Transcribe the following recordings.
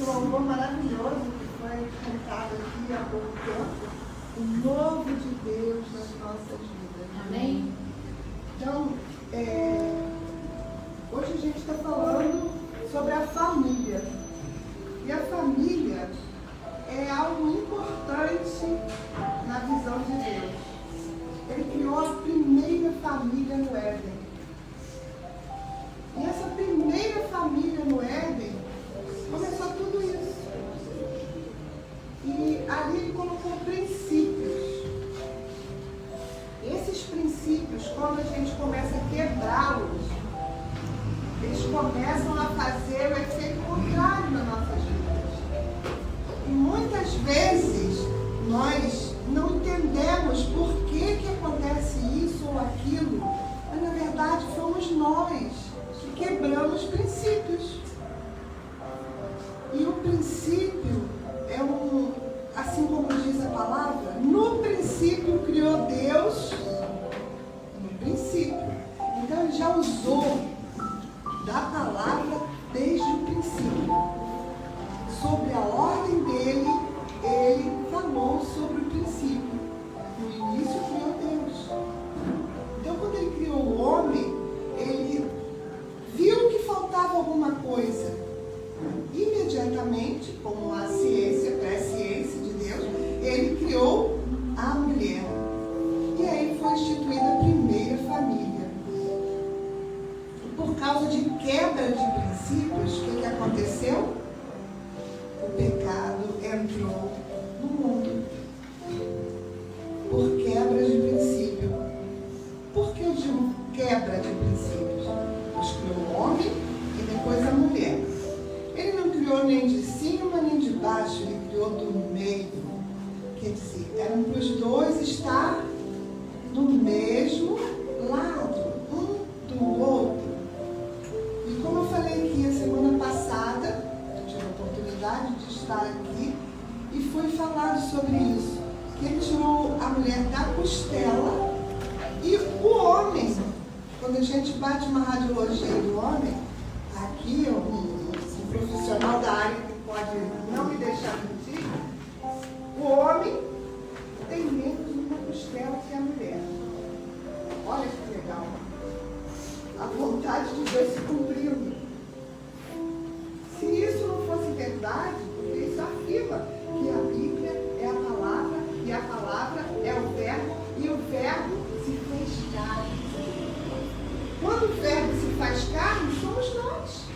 louvor maravilhoso que foi cantado aqui há pouco tempo, o novo de Deus nas nossas vidas. Amém? Então, hoje a gente está falando sobre a família. E a família é algo importante na visão de Deus. Ele criou a primeira família no Éden. E essa primeira família no Éden começou tudo isso. E ali ele colocou princípios. Esses princípios, quando a gente começa a quebrá-los, eles começam a fazer o efeito contrário nas nossas vidas. E muitas vezes nós não entendemos por que acontece isso ou aquilo, mas na verdade fomos nós que quebramos princípios. E o princípio é assim como diz a palavra, no princípio criou Deus, no princípio. Então ele já usou da palavra desde o princípio. Sobre a ordem dele, ele falou sobre o princípio. No início criou Deus. Então quando ele criou o homem, ele viu que faltava alguma coisa. Imediatamente, como a ciência, pré-ciência de Deus, ele criou a mulher. E aí foi instituída a primeira família. E por causa de quebra de princípios, o que aconteceu? O pecado entrou no mundo. Por quebra de princípio. Por que eu digo quebra de princípios? Deus criou o homem e depois a mulher. Ele não criou nem de cima nem de baixo, ele criou do meio. Quer dizer, eram para os dois estar no mesmo lado, um do outro. E como eu falei aqui a semana passada, eu tive a oportunidade de estar aqui e foi falado sobre isso, que ele tirou a mulher da costela e o homem, quando a gente bate uma radiologia do homem, aqui um profissional da área que pode não me deixar mentir, o homem tem menos uma costela que a mulher. Olha que legal. A vontade de Deus se cumprindo. Se isso não fosse verdade, porque isso afirma que a Bíblia é a palavra, e a palavra é o verbo, e o verbo se fez carne. Quando o verbo se faz carne, somos nós.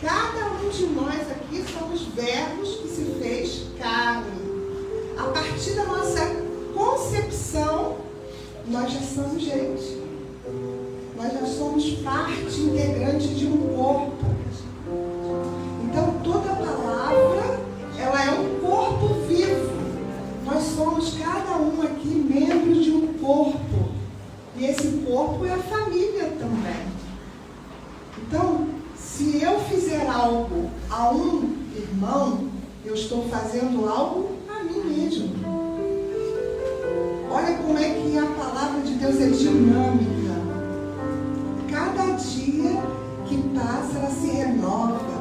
Cada um de nós aqui somos verbos que se fez carne. A partir da nossa concepção, nós já somos gente. Nós já somos parte integrante de um corpo. Então toda palavra, ela é um corpo vivo. Nós somos cada um aqui membros de um corpo. E esse corpo é a família também. Então, se eu fizer algo a um irmão, eu estou fazendo algo a mim mesmo. Olha como é que a palavra de Deus é dinâmica. Cada dia que passa, ela se renova.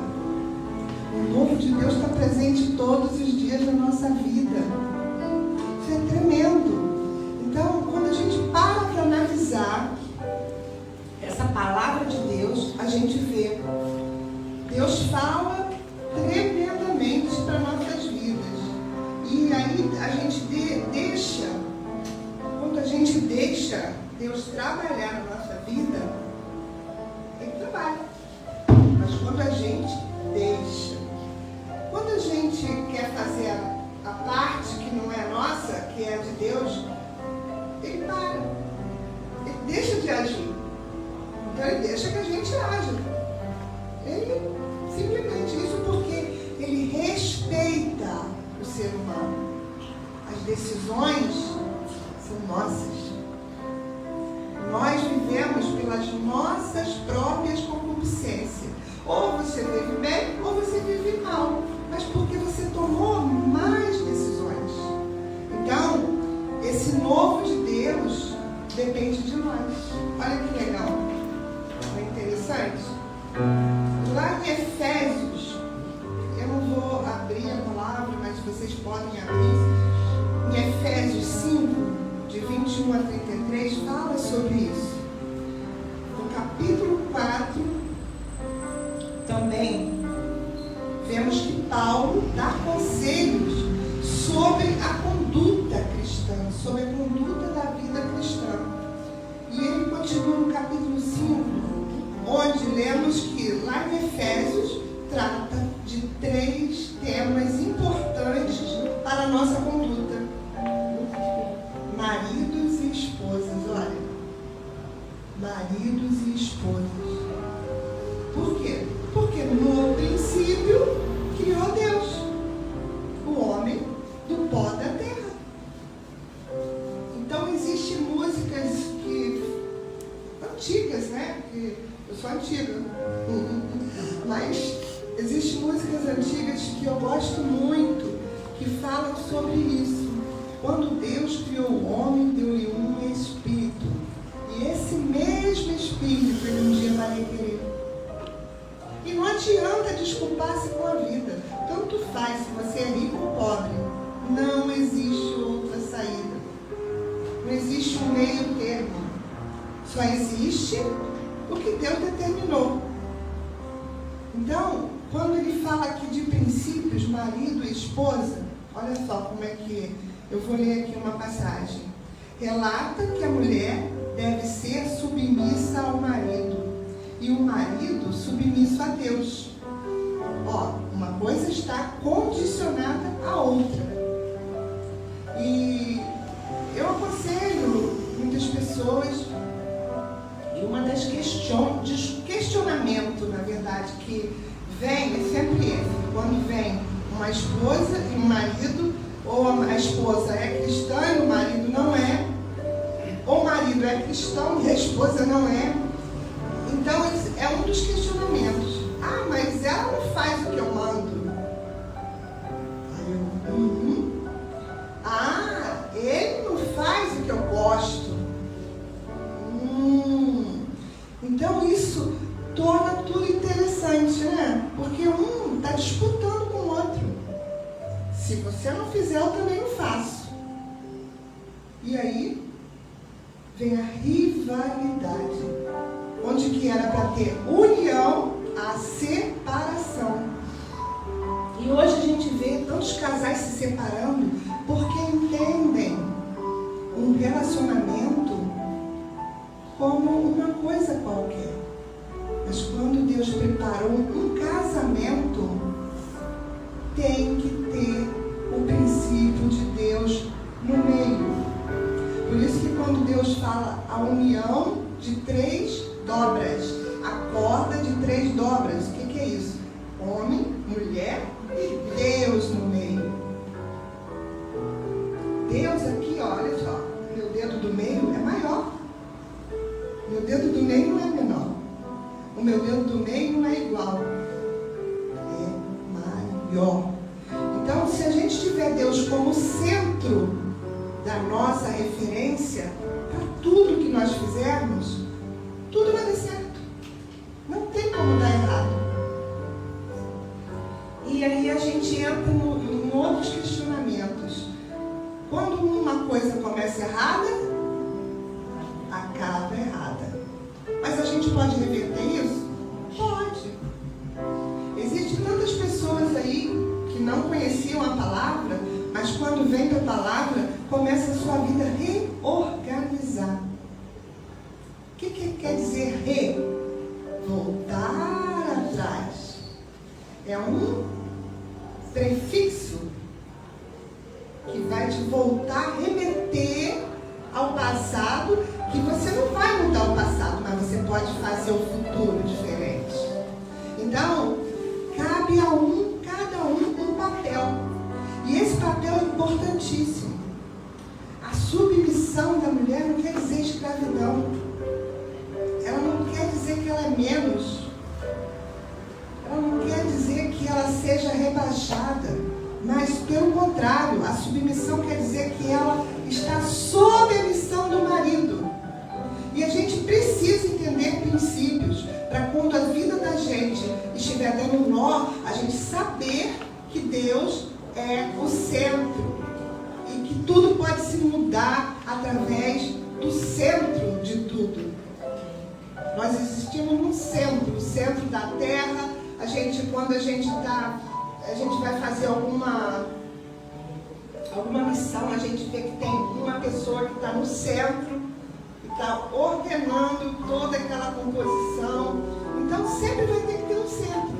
O novo de Deus está presente todos os dias da nossa vida. Isso é tremendo. Então, quando a gente para analisar essa palavra de Deus, a gente vê. Deus fala tremendamente para nossas vidas. E aí a gente deixa, quando a gente deixa Deus trabalhar na nossa vida, Ele trabalha. Mas quando a gente deixa, quando a gente quer fazer a parte que não é nossa, que é de Deus, Ele para. Ele deixa de agir. Então Ele deixa que a gente haja. Ele simplesmente, isso porque Ele respeita o ser humano. As decisões são nossas. Nós vivemos pelas nossas próprias concupiscências. Ou você vive bem, ou você vive mal. Mas porque você tomou mais decisões. Então, esse novo de Deus depende de nós. Olha que legal. Não é interessante? Lá em Efésios, eu não vou vemos que Paulo dá conselhos sobre a conduta cristã, sobre a conduta da vida cristã. E ele continua no capítulo 5, onde lemos que lá em Efésios trata de 3 temas importantes para a nossa conduta. Maridos e esposas, olha. Maridos e esposas. Por quê? Porque no princípio criou Deus, o homem do pó da terra. Então existem músicas antigas, né? Eu sou antiga, mas existem músicas antigas que eu gosto muito, que falam sobre isso. Quando Deus criou o homem, deu-lhe um espírito. E esse mesmo espírito ele um dia vai requerer. E não adianta desculpar-se com a vida. Tanto faz se você é rico ou pobre. Não existe outra saída. Não existe um meio termo. Só existe o que Deus determinou. Então, quando ele fala aqui de princípios, marido e esposa, olha só como é que eu vou ler aqui uma passagem. Relata que a mulher deve ser submissa ao marido e o marido submisso a Deus. Ó, uma coisa está condicionada à outra. E eu aconselho muitas pessoas, e uma das questionamento, na verdade, que vem, é sempre esse. Quando vem uma esposa e um marido, ou a esposa é cristã e o marido não é, ou o marido é cristão e a esposa não é. Então, é um dos questionamentos. Ah, mas ela não faz o que eu mando. Aí eu, Ah, ele não faz o que eu gosto. Então, isso torna tudo interessante, né? Porque um está disputando com o outro. Se você não fizer, eu também não faço. E aí, vem a rivalidade. Onde que era para ter união, a separação. E hoje a gente vê tantos casais se separando porque entendem um relacionamento como uma coisa qualquer. Mas quando Deus preparou um casamento, tem que ter o princípio de Deus no meio. Por isso que quando Deus fala a união de 3 dobras, a corda de 3 dobras, o que é isso? Homem, mulher e Deus no meio. Deus aqui, olha só, meu dedo do meio é maior. Meu dedo do meio não é menor. O meu dedo do meio não é igual. É maior. Então, se a gente tiver Deus como centro da nossa referência, para tudo que nós fizermos, tudo vai dar certo. Não tem como dar errado. E aí a gente entra em outros questionamentos. Quando uma coisa começa errada, acaba errada. Mas a gente pode reverter isso? Pode. Existem tantas pessoas aí que não conheciam a palavra, mas quando vem a palavra, começa a sua vida a reorganizar. O que quer dizer voltar atrás. É um prefixo que vai te voltar, remeter ao passado, que você não vai mudar o passado, mas você pode fazer o futuro diferente. Então, cabe a cada um papel. E esse papel é importantíssimo. A submissão da mulher não quer dizer escravidão. Ela não quer dizer que ela é menos. Ela não quer dizer que ela seja rebaixada. Mas, pelo contrário, a submissão quer dizer que ela está sob a missão do marido. E a gente precisa entender princípios para quando a vida da gente estiver dando nó, a gente saber que Deus é o centro e que tudo pode se mudar através do centro de tudo. Nós existimos no centro, o centro da terra. Quando a gente está a gente vai fazer alguma missão, a gente vê que tem uma pessoa que está no centro, que está ordenando toda aquela composição. Então sempre vai ter que ter um centro,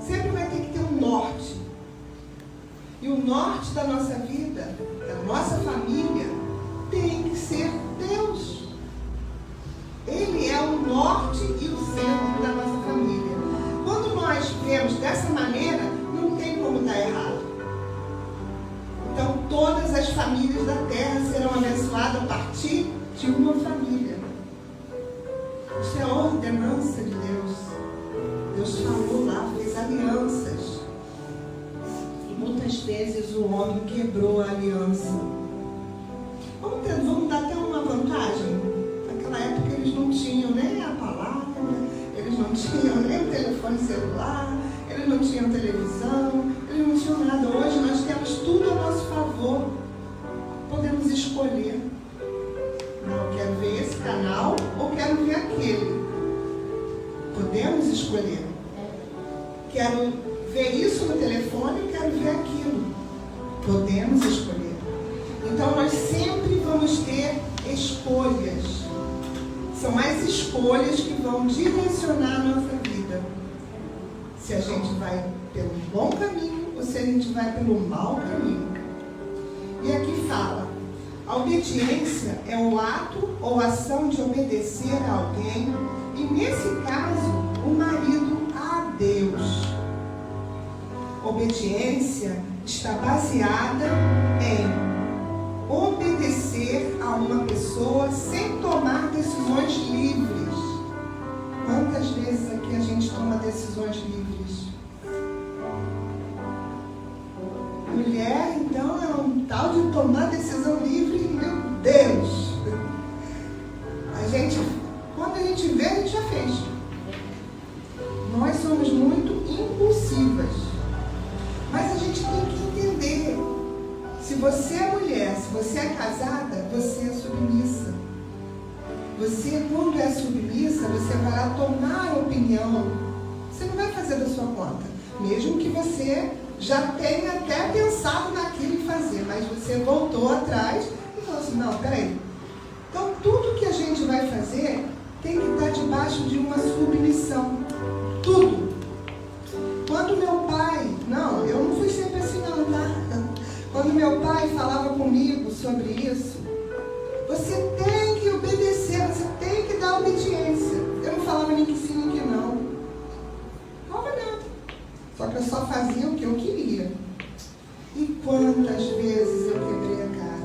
sempre vai ter que ter um norte. E o norte da nossa vida, da nossa família, tem que ser Deus. Ele é o norte e o centro da nossa família. Quando nós vemos dessa maneira, não tem como dar errado. Então todas as famílias da terra serão abençoadas a partir de uma família. Isso é a ordenança de Deus. Deus falou lá, fez alianças. E muitas vezes o homem quebrou a aliança. Vamos dar até uma vantagem. Naquela época eles não tinham nem a palavra, eles não tinham nem o telefone celular, eles não tinham televisão, eles não tinham nada. Hoje nós temos tudo a nosso favor. Podemos escolher. Não, eu quero ver esse canal ou quero ver aquele. Podemos escolher. Quero ver isso no telefone ou quero ver aquilo. Podemos escolher. Então nós sempre vamos ter escolhas. São as escolhas que vão direcionar a nossa vida. Se a gente vai pelo bom caminho ou se a gente vai pelo mau caminho. E aqui fala, a obediência é o ato ou ação de obedecer a alguém, e nesse caso, o marido a Deus. Obediência está baseada em obedecer a uma pessoa sem tomar decisões livres. Quantas vezes aqui a gente toma decisões livres? Mulher, então, é um tal de tomar decisão livre, meu Deus! Quando a gente vê, a gente já fez. Nós somos muito impulsivas. Mas a gente tem que entender. Se você é mulher, se você é casada, você é submissa. Você, quando é submissa, você vai lá tomar opinião. Você não vai fazer da sua conta. Mesmo que você já tenha até pensado naquilo em fazer, mas você voltou atrás e falou assim, não, peraí. Então, tudo que a gente vai fazer tem que estar debaixo de uma submissão. Tudo. Quando meu pai... Não, eu não fui sempre assim não, tá? Quando meu pai falava comigo sobre isso, você tem que obedecer, você tem que dar obediência. Eu não falava nem que sim, nem que não. Não falava nada. Só que eu só fazia o que eu queria. E quantas vezes eu quebrei a cara?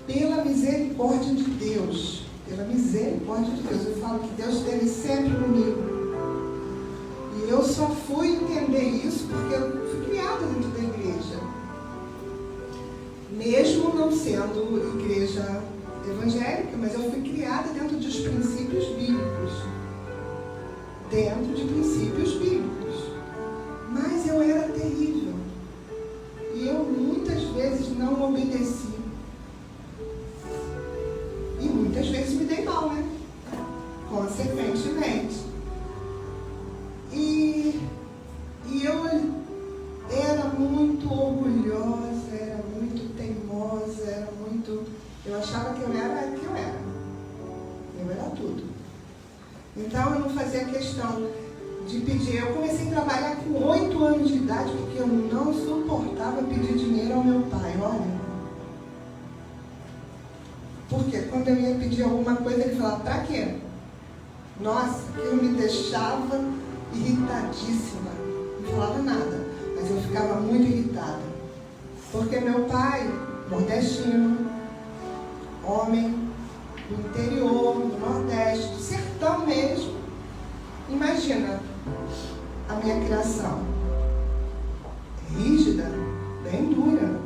Pela misericórdia de Deus. Pela misericórdia de Deus. Eu falo que Deus esteve sempre comigo. E eu só fui entender isso porque eu fui criada dentro da igreja. Mesmo não sendo igreja evangélica, mas eu fui criada dentro dos princípios bíblicos. Dentro de princípios bíblicos. Mas eu era terrível. E eu muitas vezes não obedeci. E muitas vezes me dei mal, né? Consequentemente. E eu era muito orgulhosa, era muito teimosa, era muito... Eu achava que eu era o que eu era. Eu era tudo. Então eu não fazia questão de pedir. Eu comecei a trabalhar com 8 anos de idade porque eu não suportava pedir dinheiro ao meu pai, olha. Porque quando eu ia pedir alguma coisa, ele falava, pra quê? Nossa, aquilo me deixava irritadíssima. Não falava nada, mas eu ficava muito irritada. Porque meu pai, nordestino, homem do interior, do Nordeste, do sertão mesmo, imagina a minha criação. Rígida, bem dura.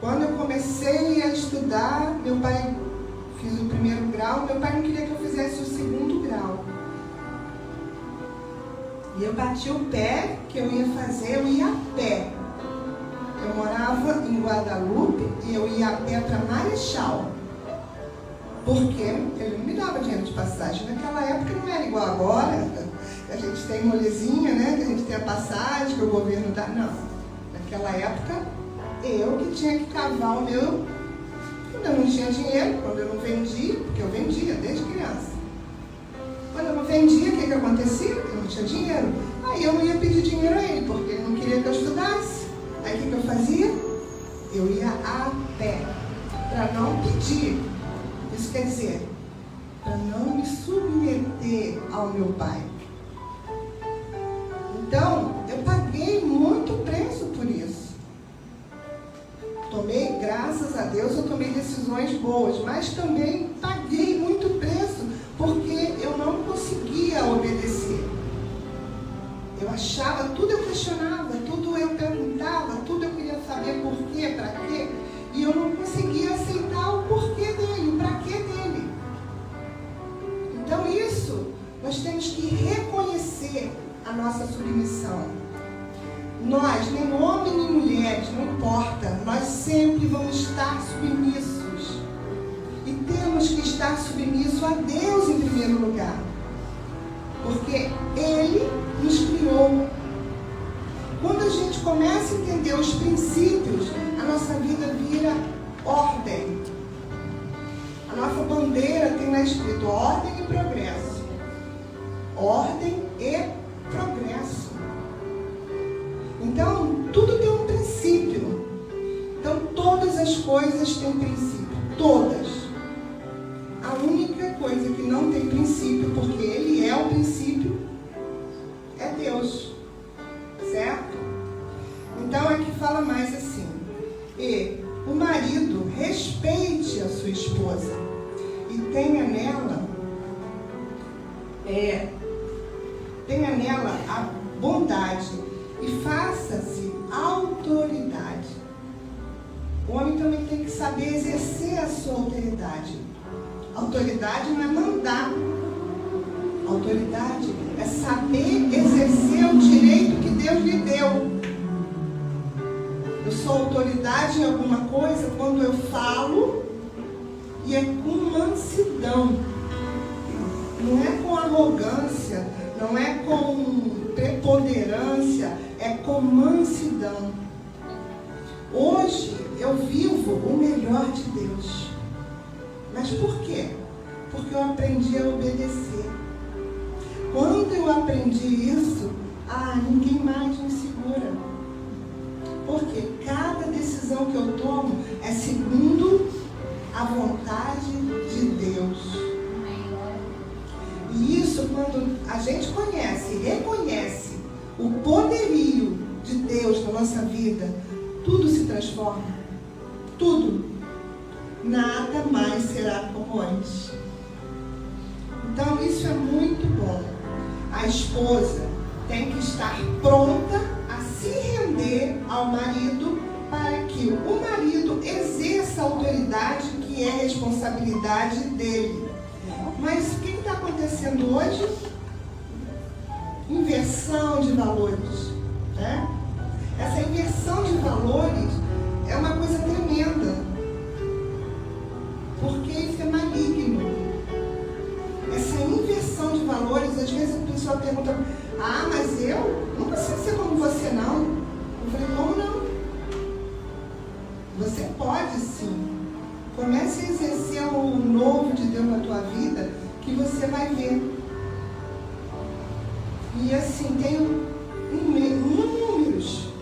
Quando eu comecei a estudar, meu pai, fiz o 1º grau, meu pai não queria que eu fizesse o 2º grau. E eu bati o pé que eu ia fazer, eu ia a pé. Eu morava em Guadalupe e eu ia a pé para Marechal. Porque ele não me dava dinheiro de passagem. Naquela época não era igual agora. A a gente tem molezinha, né? Que a gente tem a passagem que o governo dá. Não. Naquela época, eu que tinha que cavar o meu. Quando eu não tinha dinheiro, quando eu não vendia, porque eu vendia desde criança. Quando eu não vendia, o que acontecia? Eu não tinha dinheiro. Aí eu não ia pedir dinheiro a ele, porque ele não queria que eu estudasse. Aí o que eu fazia? Eu ia a pé, para não pedir. Isso quer dizer, para não me submeter ao meu pai. Então, eu paguei muito preço por isso. Tomei, graças a Deus, eu tomei decisões boas, mas também paguei muito preço, porque eu não conseguia obedecer. Eu achava, tudo eu questionava, tudo eu perguntava, tudo eu queria saber por quê, para quê, e eu não conseguia aceitar o porquê dele, o para quê dele. Então isso, nós temos que reconhecer a nossa submissão. Nós, nem homem nem mulheres, não importa, nós sempre vamos estar submissos. E temos que estar submissos a Deus em primeiro lugar. Porque Ele nos criou. Quando a gente começa a entender os princípios, a nossa vida vira ordem. A nossa bandeira tem lá escrito ordem e progresso. Ordem e progresso. Então, tudo tem um princípio. Então, todas as coisas têm princípio. Todas. A única coisa que não tem princípio, porque Ele é o princípio, é Deus. Certo? Então, aqui fala mais assim. E o marido respeite a sua esposa e tenha nela a bondade e faça-se autoridade. O homem também tem que saber exercer a sua autoridade. Autoridade não é mandar. Autoridade é saber exercer o direito que Deus lhe deu. Eu sou autoridade em alguma coisa quando eu falo e é com mansidão. Não é com arrogância, não é com preponderância, é com mansidão. Hoje eu vivo o melhor de Deus. Mas por quê? Porque eu aprendi a obedecer. Quando eu aprendi isso, ninguém mais me segura. Porque cada decisão que eu tomo é segundo a vontade de Deus. E isso, quando a gente conhece e reconhece o poderio de Deus na nossa vida, tudo se transforma. Tudo. Nada mais será como antes. Então, isso é muito bom. A esposa tem que estar pronta a se render ao marido para que o marido exerça a autoridade que é responsabilidade dele. Mas o que está acontecendo hoje? Inversão de valores, né? Essa inversão de valores é uma coisa tremenda, porque isso é maligno. Essa inversão de valores, às vezes a pessoa pergunta: mas eu não preciso ser como você, não. Eu falei: como não? Você pode sim. Comece a exercer o novo de Deus na tua vida, que você vai ver. E assim, tem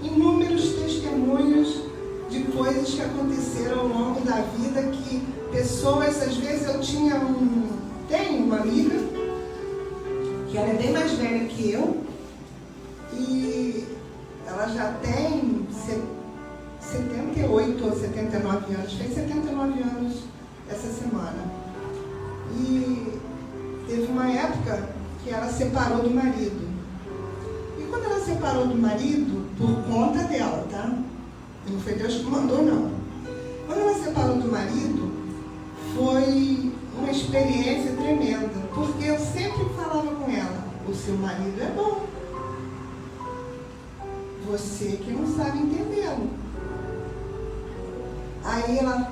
inúmeros testemunhos de coisas que aconteceram ao longo da vida, que pessoas, às vezes eu tenho uma amiga, que ela é bem mais velha que eu, e ela já tem 78 ou 79 anos, fez 79 anos essa semana. E teve uma época que ela separou do marido. E quando ela separou do marido, por conta dela, tá? Não foi Deus que mandou, não. Quando ela separou do marido, foi uma experiência tremenda, porque eu sempre falava com ela: o seu marido é bom, você que não sabe entendê-lo. Aí ela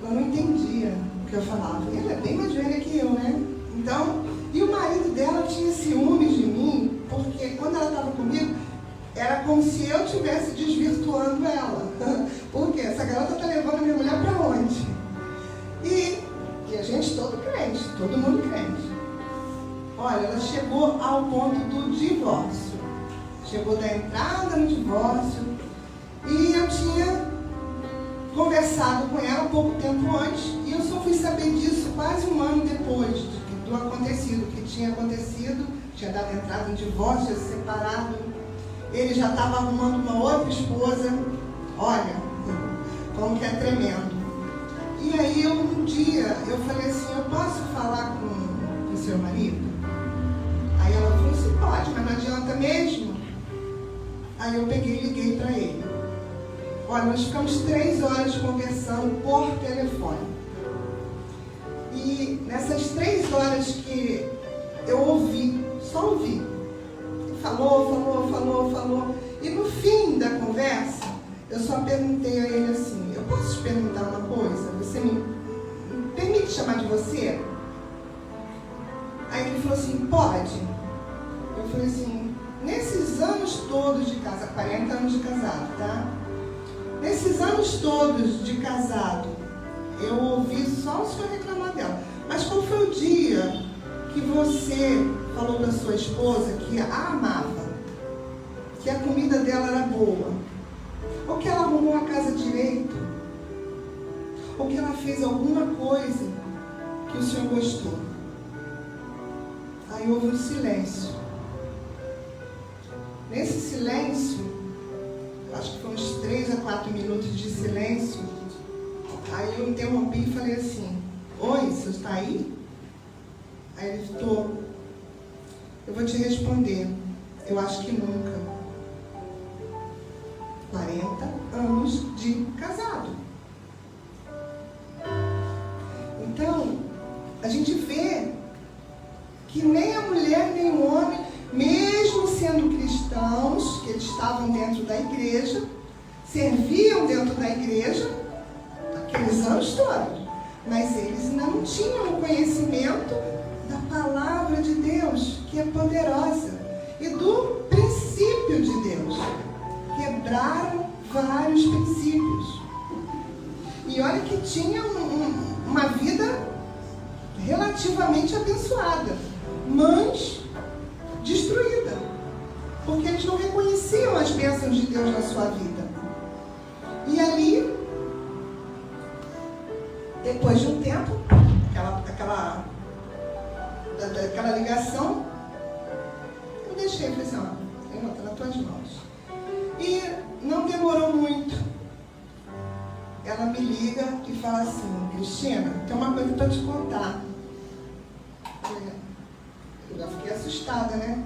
não entendia o que eu falava. Ela é bem mais velha que eu, né? Então, e o marido dela tinha ciúmes de mim. quando ela estava comigo, era como se eu estivesse desvirtuando ela. Por quê? Essa garota está levando a minha mulher para onde? E a gente todo crente, todo mundo crente. Olha, ela chegou ao ponto do divórcio. Chegou da entrada no divórcio. E eu tinha conversado com ela pouco tempo antes. E eu só fui saber disso quase um ano depois do acontecido, que tinha acontecido. Tinha dado entrada no divórcio, tinha se separado. Ele já estava arrumando uma outra esposa. Olha, como que é tremendo. E aí um dia eu falei assim, eu posso falar com o seu marido? Aí ela falou assim, pode, mas não adianta mesmo. Aí eu peguei e liguei para ele. Olha, nós ficamos 3 horas conversando por telefone. E nessas 3 horas que eu ouvi, só ouvi. Falou. E no fim da conversa, eu só perguntei a ele assim, eu posso te perguntar uma coisa? Você me permite chamar de você? Aí ele falou assim, pode. Eu falei assim, nesses anos todos de casado, 40 anos de casado, tá? Nesses anos todos de casado, eu ouvi só o senhor reclamar dela. Mas qual foi o dia que você falou para sua esposa que a amava? Que a comida dela era boa? Ou que ela arrumou a casa direito? Ou que ela fez alguma coisa que o senhor gostou? Aí houve um silêncio. Nesse silêncio, acho que foi uns 3 a 4 minutos de silêncio. Aí eu interrompi e falei assim, oi, você está aí? Aí ele falou, eu vou te responder, eu acho que nunca. 40 anos de casado. Então, a gente vê que nem a mulher nem o homem, mesmo sendo cristãos, que eles estavam dentro da igreja, serviam dentro da igreja, aqueles anos todos, mas eles não tinham o conhecimento da palavra de Deus, que é poderosa, e do princípio de Deus. Quebraram vários princípios. E olha que tinha uma vida relativamente abençoada, mas destruída, porque eles não reconheciam as bênçãos de Deus na sua vida. E ali, depois de um tempo, aquela ligação, eu deixei, falei assim, ó, Senhor, está nas tuas mãos. E não demorou muito. Ela me liga e fala assim, Cristina, tem uma coisa para te contar. Eu já fiquei assustada, né?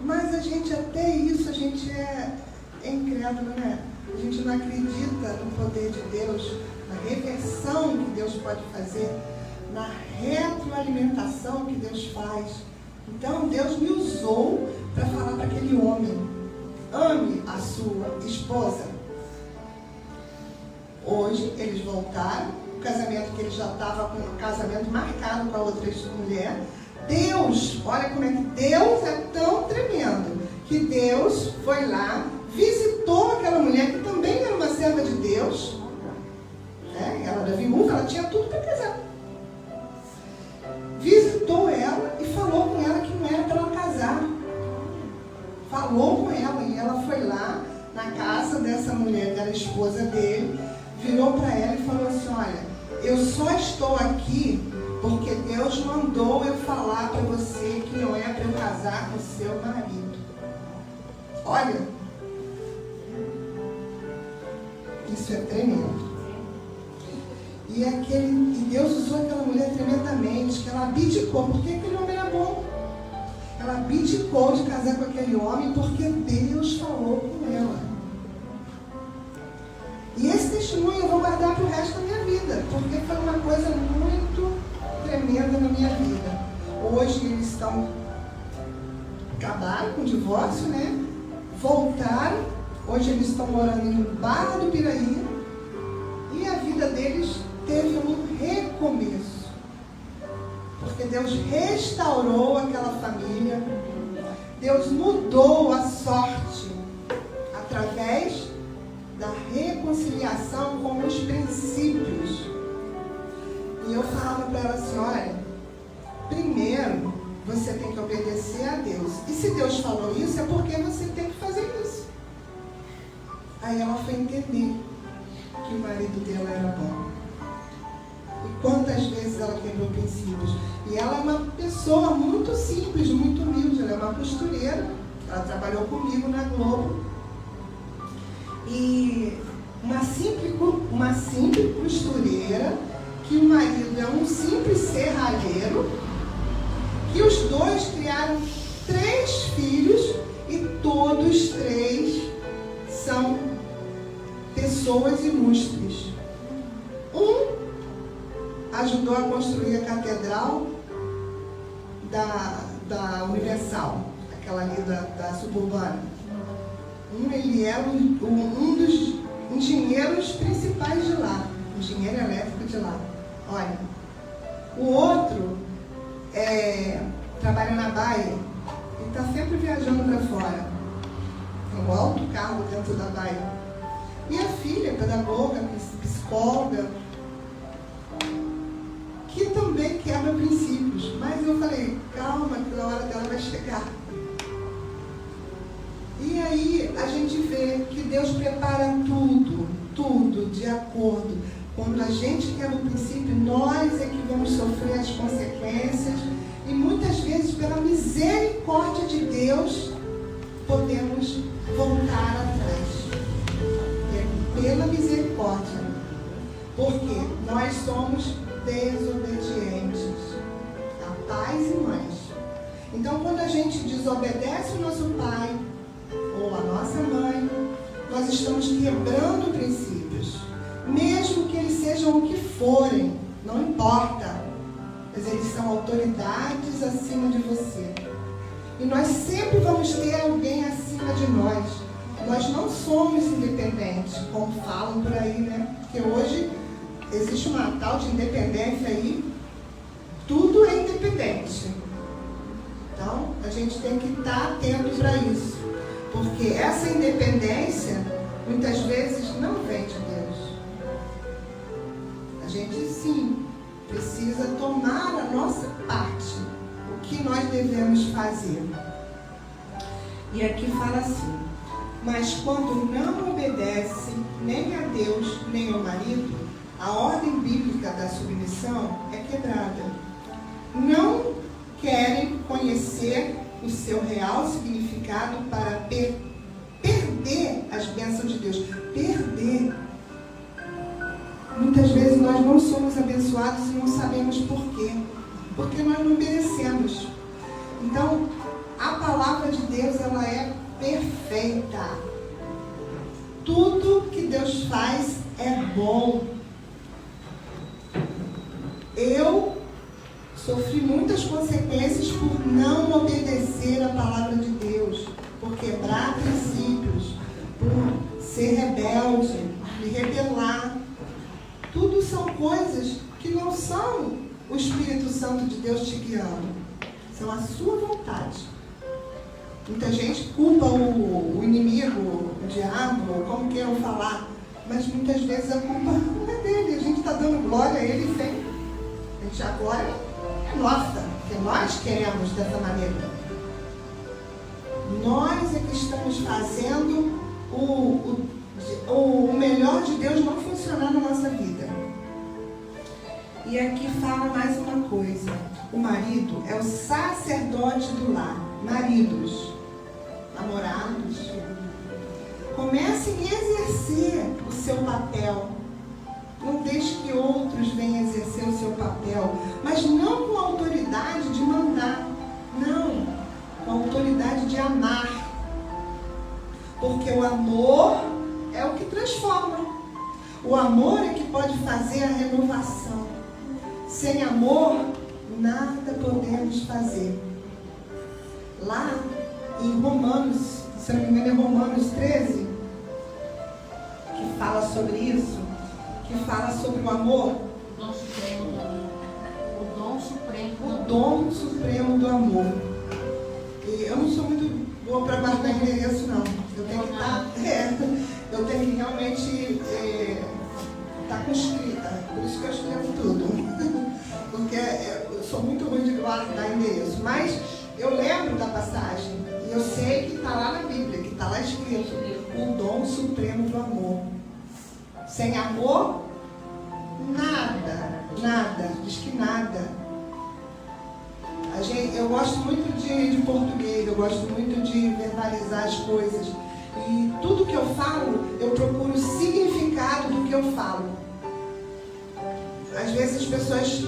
Mas a gente, até isso, a gente é incrédulo, né? A gente não acredita no poder de Deus, na reversão que Deus pode fazer, na retroalimentação que Deus faz. Então, Deus me usou para falar para aquele homem, ame a sua esposa. Hoje, eles voltaram, o casamento que ele já estava com um casamento marcado com a outra mulher. Deus, olha como é que Deus é tão tremendo, que Deus foi lá, visitou aquela mulher que também era uma serva de Deus, né? Ela era viúva, ela tinha tudo para casar. Visitou ela e falou com ela que não era para ela casar. Falou com ela e ela foi lá na casa dessa mulher, que era a esposa dele, virou para ela e falou assim, olha, eu só estou aqui porque Deus mandou eu falar para você que não é para eu casar com seu marido. Olha, isso é tremendo. E Deus usou aquela mulher tremendamente, que ela abdicou, porque aquele homem era bom. Ela abdicou de casar com aquele homem porque Deus falou com ela. E esse testemunho eu vou guardar para o resto da minha vida, porque foi uma coisa muito tremenda na minha vida. Hoje eles acabaram com o divórcio, né? Voltaram. Hoje eles estão morando em Barra do Piraí. E a vida deles teve um recomeço. Porque Deus restaurou aquela família. Deus mudou a sorte através da reconciliação com os princípios. E eu falava para ela assim, olha, primeiro você tem que obedecer a Deus. E se Deus falou isso, é porque você tem que fazer isso. Aí ela foi entender que o marido dela era bom. E quantas vezes ela quebrou princípios. E ela é uma pessoa muito simples, muito humilde. Ela é uma costureira. Ela trabalhou comigo na Globo. E uma simples costureira, que o marido é um simples serralheiro, que os dois criaram 3 filhos e todos 3 são pessoas ilustres. Um ajudou a construir a catedral da Universal, aquela ali da Suburbana. Ele era um dos engenheiros principais de lá, engenheiro elétrico de lá. Olha, o outro trabalha na Baia e está sempre viajando para fora. Tem um alto carro dentro da Baia. E a filha, pedagoga, psicóloga, que também quebra princípios. Mas eu falei, calma, que a hora dela vai chegar. E aí a gente vê que Deus prepara tudo de acordo. Quando a gente quebra o princípio, nós é que vamos sofrer as consequências. E muitas vezes, pela misericórdia de Deus, podemos voltar atrás. Pela misericórdia. Porque nós somos desobedientes a pais e mães. Então, quando a gente desobedece o nosso pai ou a nossa mãe, nós estamos quebrando princípios. Mesmo que eles sejam o que forem, não importa. Mas eles são autoridades acima de você. E nós sempre vamos ter alguém acima de nós. Nós não somos independentes, como falam por aí, né? Porque hoje existe uma tal de independência aí. Tudo é independente. Então, a gente tem que estar atento para isso. Porque essa independência, muitas vezes, não vem de Deus. A gente, sim, precisa tomar a nossa parte. O que nós devemos fazer. E aqui fala assim, mas quando não obedece nem a Deus, nem ao marido, a ordem bíblica da submissão é quebrada. Não querem conhecer o seu real significado para perder as bênçãos de Deus. Perder. Muitas vezes nós não somos abençoados e não sabemos por quê. Porque nós não merecemos. Então, a palavra de Deus, ela é perfeita. Tudo que Deus faz é bom. Eu sofri muitas consequências por não obedecer a palavra de Deus, por quebrar princípios, por ser rebelde, me rebelar. Tudo são coisas que não são o Espírito Santo de Deus te guiando, são a sua vontade. Muita gente culpa o inimigo, o diabo, como queiram falar, mas muitas vezes a culpa não é dele. A gente está dando glória a ele sempre. A glória é nossa, porque nós queremos dessa maneira. Nós é que estamos fazendo o melhor de Deus não funcionar na nossa vida. E aqui fala mais uma coisa. O marido é o sacerdote do lar. Maridos, namorados, comecem a exercer o seu papel. Não deixe que outros venham exercer o seu papel, mas não com a autoridade de mandar, não, com a autoridade de amar. Porque o amor é o que transforma. O amor é que pode fazer a renovação. Sem amor, nada podemos fazer. Lá em Romanos, se não me engano é Romanos 13, que fala sobre isso, que fala sobre o amor. O dom supremo do amor. O dom supremo do amor. E eu não sou muito boa para guardar endereço, não. Eu tenho que estar... eu tenho que realmente estar com escrita. Por isso que eu escrevo tudo. Porque eu sou muito ruim de guardar endereço. Mas eu lembro da passagem. E eu sei que está lá na Bíblia, que está lá escrito: o dom supremo do amor. Sem amor, nada. Diz que nada. Eu gosto muito de português, eu gosto muito de verbalizar as coisas. E tudo que eu falo, eu procuro o significado do que eu falo. Às vezes as pessoas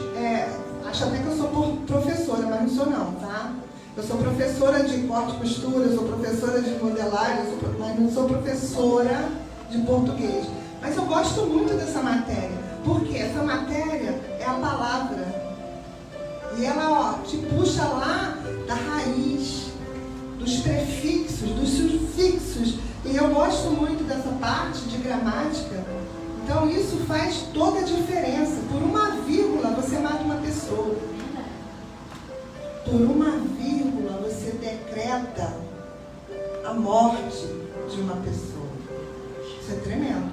acham até que eu sou professora, mas não sou não, tá? Eu sou professora de corte e costura, eu sou professora de modelagem, mas não sou professora de português. Mas eu gosto muito dessa matéria, porque essa matéria é a palavra. E ela, te puxa lá da raiz, dos prefixos, dos sufixos. E eu gosto muito dessa parte de gramática. Então isso faz toda a diferença. Por uma vírgula você mata uma pessoa. Por uma vírgula você decreta a morte de uma pessoa. Isso é tremendo.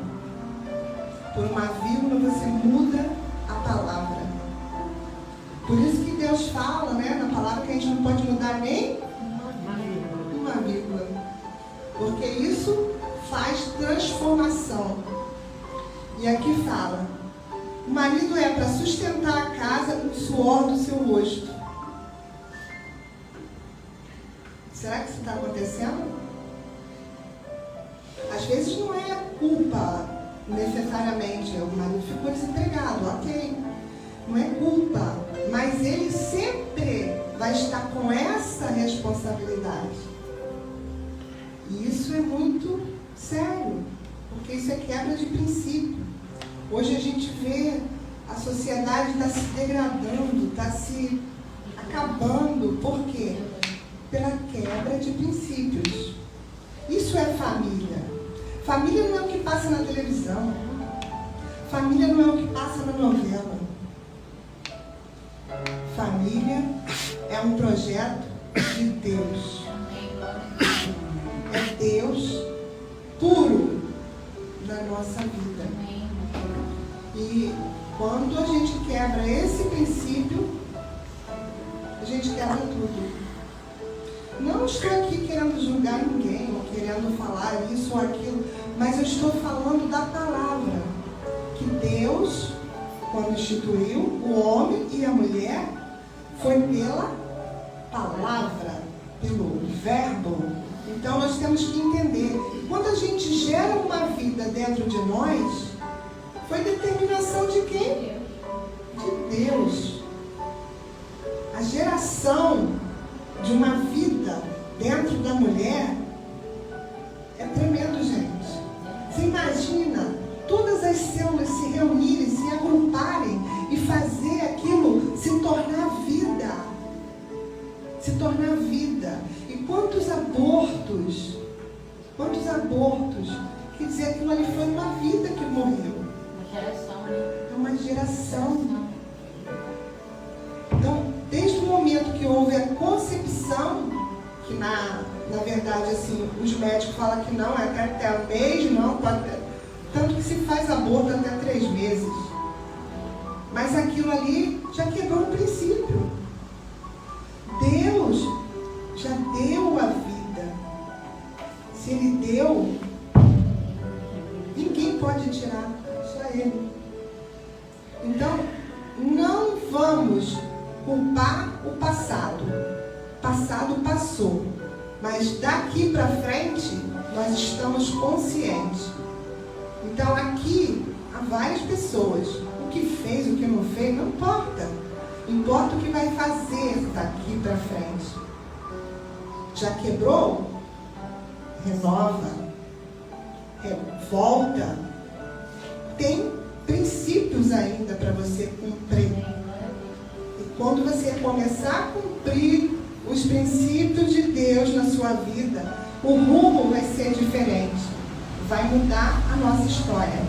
Por uma vírgula você muda a palavra. Por isso que Deus fala, né, na palavra, que a gente não pode mudar nem uma vírgula. Porque isso faz transformação. E aqui fala: o marido é para sustentar a casa com o suor do seu rosto. Será que isso está acontecendo? Às vezes não é culpa necessariamente. O marido ficou desempregado, ok. Não é culpa, mas ele sempre vai estar com essa responsabilidade. E isso é muito sério, porque isso é quebra de princípio. Hoje a gente vê a sociedade está se degradando, está se acabando. Por quê? Pela quebra de princípios. Isso é família. Família não é o que passa na televisão. Família não é o que passa na novela. Família é um projeto de Deus. É Deus puro na nossa vida. E quando a gente quebra esse princípio, a gente quebra tudo. Não estou aqui querendo julgar ninguém, ou querendo falar isso ou aquilo, mas eu estou falando da palavra. Que Deus, quando instituiu o homem e a mulher, foi pela palavra, pelo verbo. Então nós temos que entender. Quando a gente gera uma vida dentro de nós, foi determinação de quem? De Deus. A geração de uma vida dentro da mulher é tremendo, gente. Você imagina todas as células se reunirem, se agruparem e fazer aquilo se tornar vida. Se tornar vida. E quantos abortos? Quer dizer, aquilo ali foi uma vida que morreu. Uma geração, né? É uma geração. Então, desde o momento que houve a concepção, que na verdade, assim, os médicos falam que não, é até um mês, não, pode, tanto que se faz aborto até 3 meses. Mas aquilo ali já quebrou o princípio. Deus já deu a vida. Se Ele deu, ninguém pode tirar, só Ele. Então, não vamos culpar o passado. O passado passou. Mas daqui para frente, nós estamos conscientes. Então, aqui, há várias pessoas. O que fez, o que não fez, não importa. Importa o que vai fazer daqui para frente. Já quebrou? Renova. Volta. Tem princípios ainda para você cumprir. E quando você começar a cumprir os princípios de Deus na sua vida, o rumo vai ser diferente. Vai mudar a nossa história.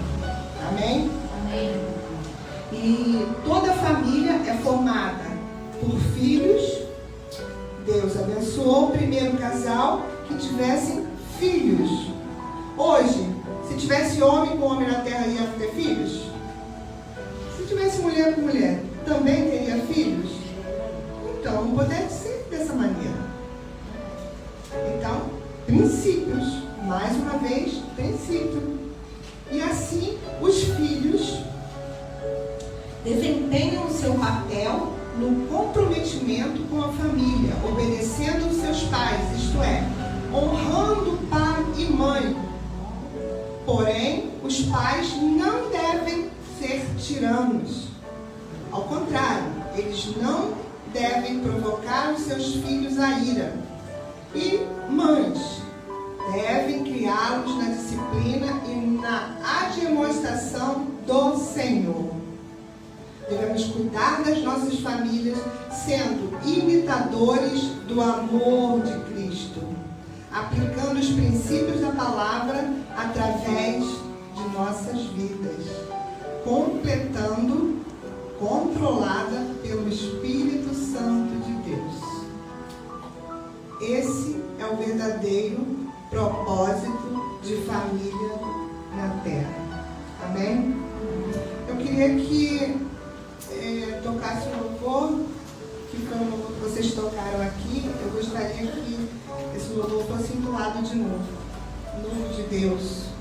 Amém? Amém. E toda família é formada por filhos, Deus abençoou o primeiro casal que tivessem filhos. Hoje, se tivesse homem com homem na terra, ia ter filhos? Se tivesse mulher com mulher, também teria filhos? Então, não poderia ser dessa maneira. Então, princípios. Mais uma vez, princípio. E assim, os filhos desempenham o seu papel no comprometimento com a família, obedecendo os seus pais, isto é, honrando pai e mãe. Porém, os pais não devem ser tiranos. Ao contrário, eles não devem provocar os seus filhos à ira. E mães devem criá-los na disciplina e na admoestação do Senhor. Devemos cuidar das nossas famílias, sendo imitadores do amor de Cristo, aplicando os princípios da palavra através de nossas vidas, completando, controlada pelo Espírito Santo de Deus. Esse é o verdadeiro propósito de família na terra. Amém? Eu queria que tocasse o louvor, que foi o louvor que vocês tocaram aqui. Eu gostaria que esse louvor fosse entoado de novo. Em nome de Deus.